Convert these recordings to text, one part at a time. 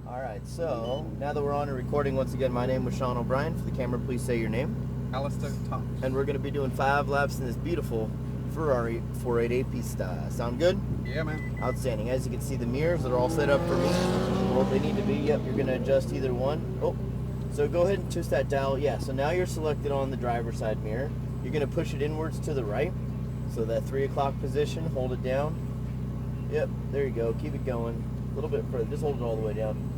All right, so now that we're on and recording once again, my name was Sean O'Brien. For the camera, please say your name. Alistair Tofts. And we're going to be doing 5 laps in this beautiful Ferrari 488 Pista. Sound good? Yeah, man. Outstanding. As you can see, the mirrors that are all set up for me, or they need to be. Yep, you're going to adjust either one. Oh, so go ahead and twist that dial. Yeah, so now you're selected on the driver's side mirror. You're going to push it inwards to the right. So that 3 o'clock position, hold it down. Yep, there you go. Keep it going. A little bit further. Just hold it all the way down.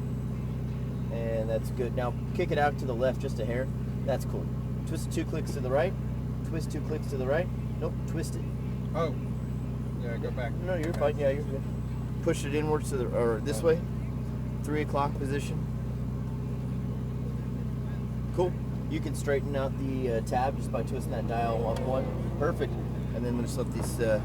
And that's good. Now kick it out to the left just a hair. That's cool. Twist 2 clicks to the right. Twist 2 clicks to the right. Nope, twist it. Oh. Yeah, go back. No, you're fine. Yeah, you're good. Push it inwards to the, or this way. 3 o'clock position. Cool. You can straighten out the tab just by twisting that dial up one. Perfect. And then we'll just let these, that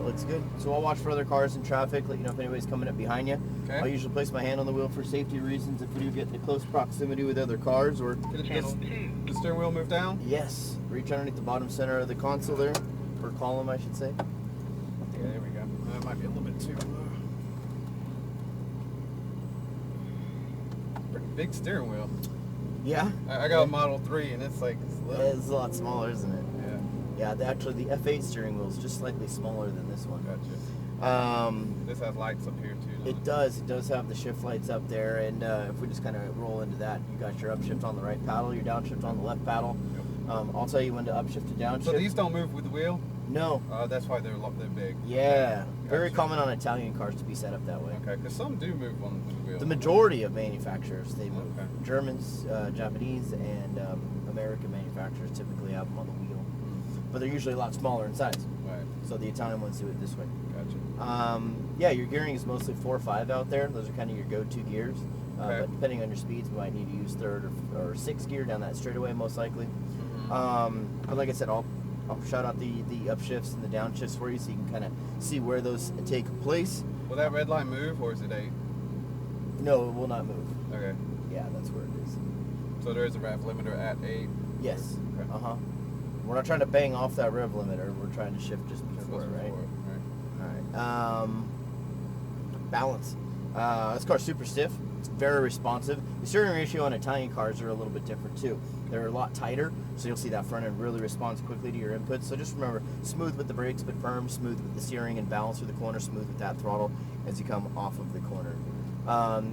looks good. So I'll watch for other cars in traffic, let you know if anybody's coming up behind you. Okay. I'll usually place my hand on the wheel for safety reasons if we do get into close proximity with other cars or... Did the steering wheel move down? Yes. Reach underneath the bottom center of the console there, or column I should say. Yeah, there we go. That might be a little bit too... Pretty big steering wheel. Yeah? I got a Model 3 and it's like... It's a lot smaller, isn't it? Yeah. Yeah, actually the F8 steering wheel is just slightly smaller than this one. Gotcha. This has lights up here too. It does. It does have the shift lights up there, and if we just kind of roll into that, you got your upshift on the right paddle, your downshift on the left paddle. Yep. I'll tell you when to upshift to downshift. So these don't move with the wheel? No. That's why they're big. Yeah. Gotcha. Very common on Italian cars to be set up that way. Okay, because some do move on with the wheel. The majority of manufacturers, they move. Okay. Germans, Japanese, and American manufacturers typically have them on the wheel. But they're usually a lot smaller in size. Right. So the Italian ones do it this way. Gotcha. Yeah, your gearing is mostly 4 or 5 out there. Those are kind of your go-to gears. Okay. But depending on your speeds, you might need to use 3rd or 6th gear down that straightaway, most likely. But like I said, I'll shout out the upshifts and the downshifts for you so you can kind of see where those take place. Will that red line move or is it 8? No, it will not move. Okay. Yeah, that's where it is. So there is a rev limiter at 8? Yes. Okay. Uh-huh. We're not trying to bang off that rev limiter. We're trying to shift just before it, right? All right. Balance. This car's super stiff. It's very responsive. The steering ratio on Italian cars are a little bit different too. They're a lot tighter, so you'll see that front end really responds quickly to your inputs. So just remember, smooth with the brakes, but firm, smooth with the steering, and balance through the corner, smooth with that throttle as you come off of the corner.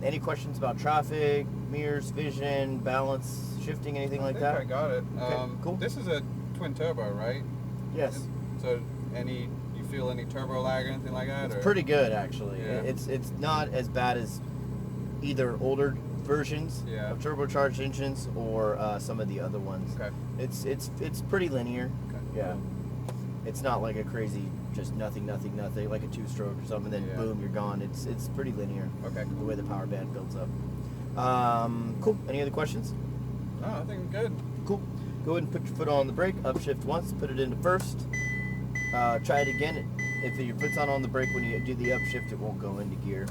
Any questions about traffic, mirrors, vision, balance, shifting, anything like that? I think I got it. Okay, cool. This is a twin turbo, right? Yes. So you feel any turbo lag or anything like that? It's pretty good, actually. Yeah. It's not as bad as either older versions of turbocharged engines or some of the other ones. Okay. It's pretty linear. Okay. Yeah. It's not like a crazy just nothing like a 2-stroke or something. Then boom, you're gone. It's pretty linear. Okay. Cool. The way the power band builds up. Cool. Any other questions? No, I think I'm good. Cool. Go ahead and put your foot on the brake. Upshift once. Put it into 1st. Try it again. If your foot's not on the brake when you do the upshift, it won't go into gear.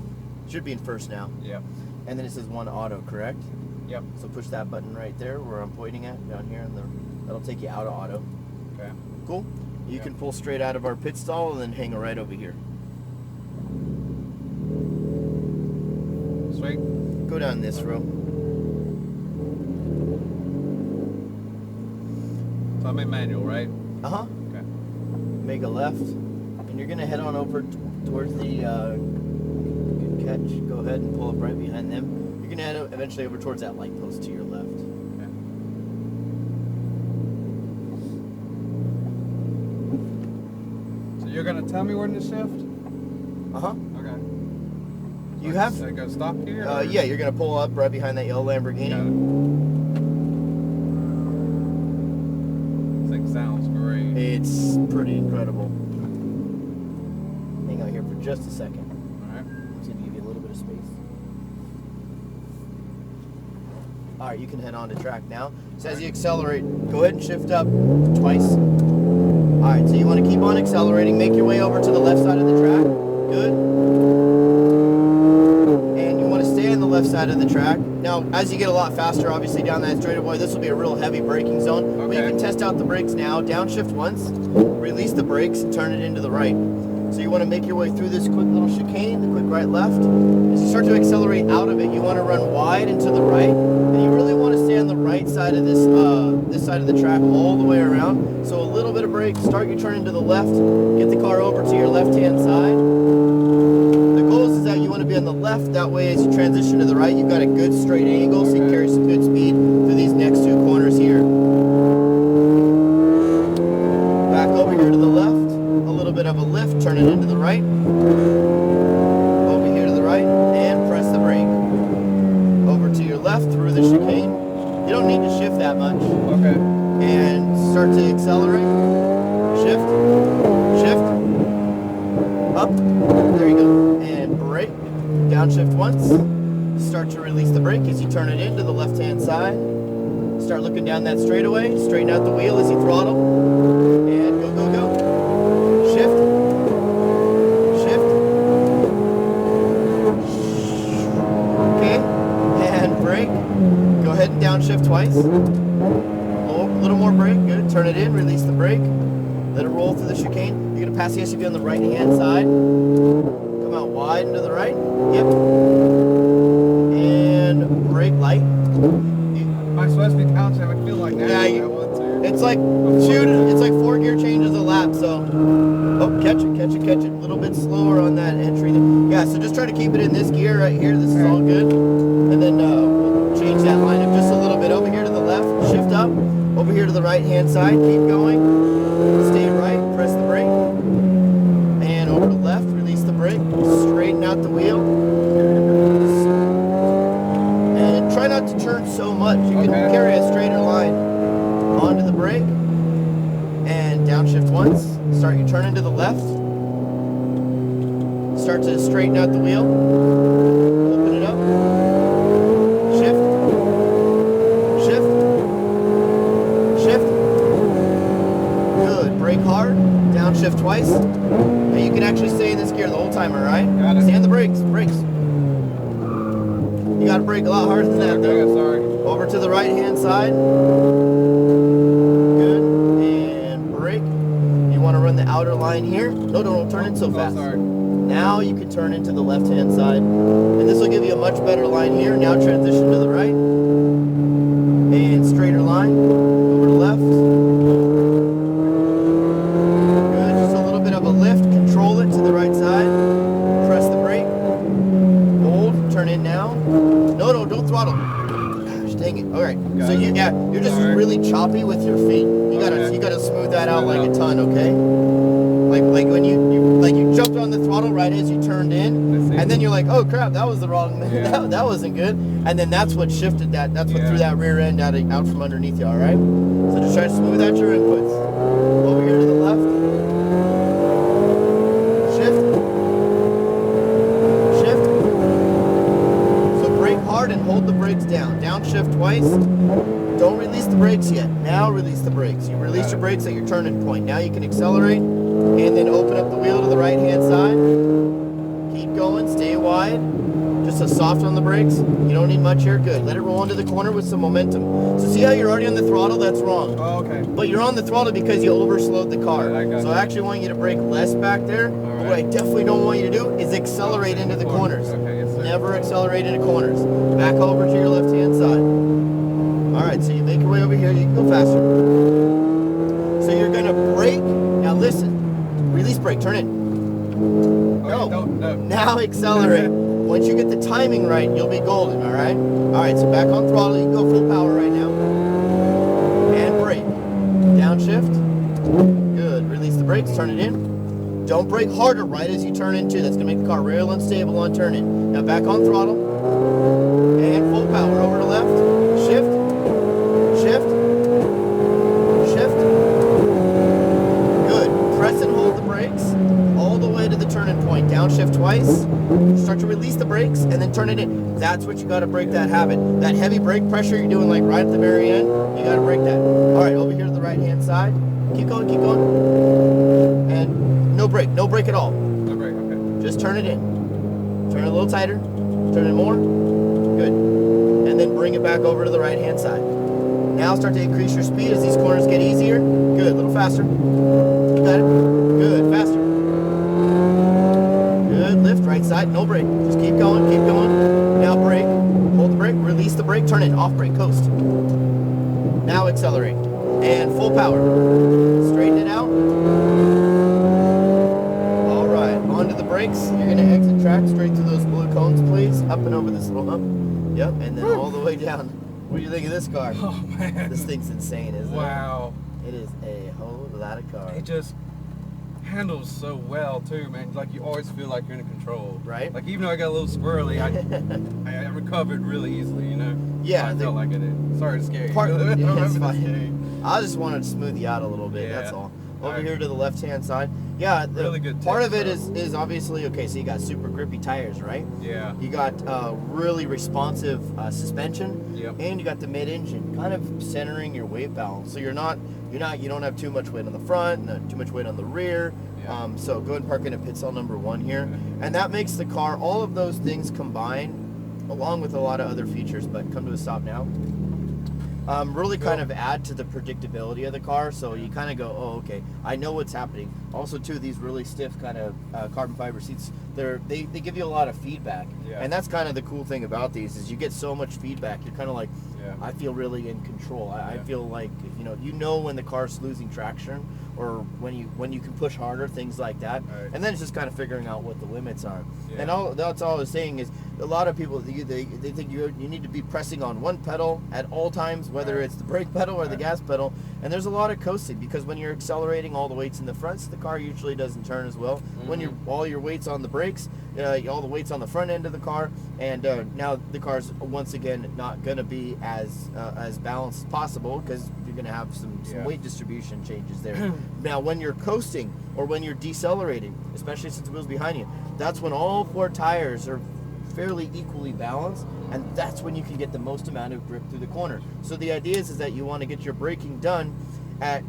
Should be in 1st now. Yep. And then it says 1 auto, correct? Yep. So push that button right there where I'm pointing at, down here, and that'll take you out of auto. Okay. Cool. You can pull straight out of our pit stall and then hang a right over here. Straight. Go down this row. So I'm in manual, right? Uh-huh. Okay. Make a left, and you're going to head on over towards the good catch. Go ahead and pull up right behind them. You're going to head eventually over towards that light post to your left. Okay. So you're going to tell me when to shift? Uh-huh. Okay. You have... So I go stop here? yeah, you're going to pull up right behind that yellow Lamborghini. Got it. This thing sounds great. It's pretty incredible. Hang out here for just a second. Alright. I'm just going to give you a little bit of space. Alright, you can head on to track now. So as you accelerate, go ahead and shift up twice. Alright, so you want to keep on accelerating. Make your way over to the left side of the track. Good. And you want to stay on the left side of the track. Now, as you get a lot faster, obviously, down that straightaway, this will be a real heavy braking zone. But you can test out the brakes now. Downshift once, release the brakes, and turn it into the right. So you want to make your way through this quick little chicane, the quick right left. As you start to accelerate out of it, you want to run wide and to the right, and you really want to stay on the right side of this side of the track all the way around. So a little bit of brake, start your turn into the left, get the car over to your left-hand side. The goal is that you want to be on the left, that way as you transition to the right, you've got a good straight angle, so you can carry some good speed through these next two corners here. Back over here to the left, a little bit of a lift, turn it into the right. Over here to the right, and press the brake. Over to your left, through the chicane. You don't need to shift that much. Okay. And start to accelerate. Shift. Shift. Up. There you go. And brake. Downshift once. Start to release the brake as you turn it into the left-hand side. Start looking down that straightaway. Straighten out the wheel as you throttle. And go, go, go. Shift. Shift. Okay. And brake. Go ahead and downshift twice. A little more brake. Good. Turn it in. Release the brake. Let it roll through the chicane. You're going to pass the SUV on the right-hand side. Come out wide and to the right. Yep. And brake light. Am I supposed to be counting? I feel like that. Yeah, I want to. it's like 4 gear changes a lap, so catch it. A little bit slower on that entry. Yeah, so just try to keep it in this gear right here. This is all good. And then we'll change that lineup just a little bit. Over here to the left, shift up. Over here to the right-hand side, keep going. Stay right, press the brake. And over to the left, release the brake. Straighten out the wheel. And try not to turn so much. You can carry a straighter line onto the brake. And downshift once. Start your turn into the left. Start to straighten out the wheel. Open it up. Shift. Shift. Shift. Good. Brake hard. Downshift twice. Now you can actually stay in this gear the whole time, alright? Got it. Stay on the brakes. Brakes. You gotta brake a lot harder than that, though. Okay, sorry. Over to the right-hand side. Good. And brake. You want to run the outer line here. No, don't turn it so fast. Sorry. Now you can turn into the left-hand side. And this will give you a much better line here. Now transition to the right. And straighter line. Over to left. Good. Just a little bit of a lift. Control it to the right side. Press the brake. Hold. Turn in now. No, don't throttle. Gosh, dang it. All right. So you're just really choppy with your feet. You gotta smooth that out like a ton, okay? Like when you jumped on the throttle right as you turned in, and then you're like, oh crap, that was the wrong. that wasn't good. And then that's what shifted that. That's what threw that rear end out from underneath you. All right. So just try to smooth out your inputs. Over here to the left. Shift. Shift. So brake hard and hold the brakes down. Downshift twice. Don't release the brakes yet. Now release the brakes. You release your brakes at your turning point. Now you can accelerate and then open up the wheel to the right-hand side. Keep going. Stay wide. Just a soft on the brakes. You don't need much here. Good. Let it roll into the corner with some momentum. So see how you're already on the throttle? That's wrong. Oh, okay. But you're on the throttle because you overslowed the car. I got So you. I actually want you to brake less back there. But what I definitely don't want you to do is accelerate into the corners. Okay, yes, sir. Never accelerate into corners. Back over to your left-hand side. Alright, so you make your way over here, you can go faster. So you're gonna brake. Now listen, release brake, turn in. Okay, No. no. Now accelerate. Once you get the timing right, you'll be golden, alright? Alright, so back on throttle, you can go full power right now. And brake. Downshift. Good. Release the brakes, turn it in. Don't brake harder right as you turn into. That's gonna make the car real unstable on turn-in. Now back on throttle. And full power. Over to left. Shift. Shift. Shift. Good. Press and hold the brakes all the way to the turning point. Downshift twice. Start to release the brakes and then turn it in. That's what you got to break that habit. That heavy brake pressure you're doing like right at the very end, you got to break that. All right, over here to the right-hand side. Keep going, keep going. And no brake at all. No brake, okay. Just turn it in. Turn it a little tighter. Turn it more. Good. And then bring it back over to the right-hand side. Now start to increase your speed as these corners get easier. Good, a little faster. You got it? Good, faster. Right side, no brake. Just keep going, keep going. Now brake. Hold the brake, release the brake, turn it, off brake, coast. Now accelerate. And full power. Straighten it out. All right, onto the brakes. You're gonna exit track straight through those blue cones, please. Up and over this little hump. Yep, and then all the way down. What do you think of this car? Oh man. This thing's insane, isn't it? Wow. It is a whole lot of car. It just handles so well too, man. Like you always feel like you're in control. Right. Like even though I got a little squirrely, I recovered really easily, you know? Yeah. I felt like it did. Sorry to scare you. Yeah, it's fine. I just wanted to smooth you out a little bit, that's all. Over here to the left-hand side. Yeah, really good part of it is obviously, okay, so you got super grippy tires, right? Yeah. You got really responsive suspension. Yep. And you got the mid-engine, kind of centering your weight balance. So you don't have too much weight on the front, not too much weight on the rear. Yeah. So go ahead and park in at pit stall number 1 here. And that makes the car, all of those things combined, along with a lot of other features, but come to a stop now. Really kind of add to the predictability of the car, so you kind of go, oh, okay, I know what's happening. Also, too, these really stiff kind of carbon fiber seats, they give you a lot of feedback, and that's kind of the cool thing about these is you get so much feedback. You're kind of like, I feel really in control. I feel like you know when the car's losing traction, or when you can push harder, things like that. Right. And then it's just kind of figuring out what the limits are. And that's all I was saying is a lot of people they think you need to be pressing on one pedal at all times, whether it's the brake pedal or the gas pedal. And there's a lot of coasting because when you're accelerating, all the weight's in the front, so the car usually doesn't turn as well. When all your weight's on the brakes, all the weight's on the front end of the car, and now the car's once again not going to be as balanced as possible because you're going to have some weight distribution changes there. Now, when you're coasting or when you're decelerating, especially since the wheel's behind you, that's when all 4 tires are fairly equally balanced, and that's when you can get the most amount of grip through the corner. So the idea is that you want to get your braking done at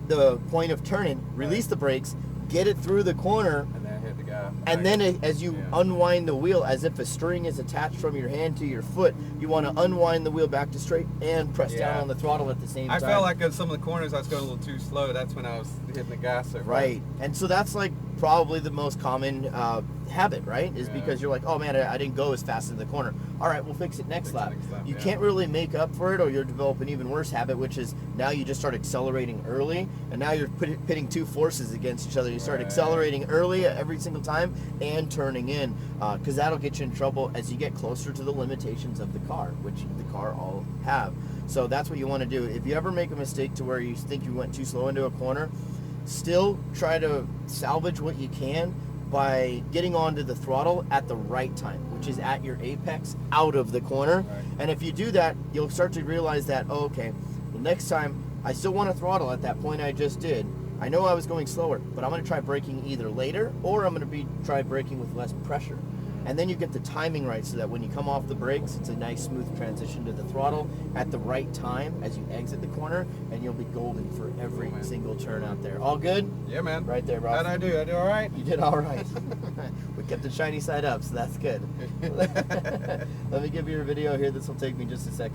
the point of turning, release the brakes, get it through the corner, and then hit the guy. and then as you unwind the wheel, as if a string is attached from your hand to your foot, you want to unwind the wheel back to straight and press down on the throttle at the same time. I felt like at some of the corners I was going a little too slow. That's when I was hitting the gas. Right. And so that's like probably the most common habit, right? Is because you're like, oh man, I didn't go as fast in the corner. All right, we'll fix it next lap. You can't really make up for it, or you'll develop an even worse habit, which is now you just start accelerating early, and now you're pitting 2 forces against each other. You start accelerating early every single time and turning in, because that'll get you in trouble as you get closer to the limitations of the car, which the car all have. So that's what you want to do. If you ever make a mistake to where you think you went too slow into a corner, still try to salvage what you can by getting onto the throttle at the right time, which is at your apex out of the corner. And if you do that, you'll start to realize that, oh, okay, well, next time I still want to throttle at that point I just did. I know I was going slower, but I'm going to try braking either later, or I'm going to try braking with less pressure. And then you get the timing right so that when you come off the brakes, it's a nice smooth transition to the throttle at the right time as you exit the corner, and you'll be golden for every single turn out there. All good? Yeah, man. Right there, Ross. How'd I do? I do all right? You did all right. We kept the shiny side up, so that's good. Let me give you a video here. This will take me just a second.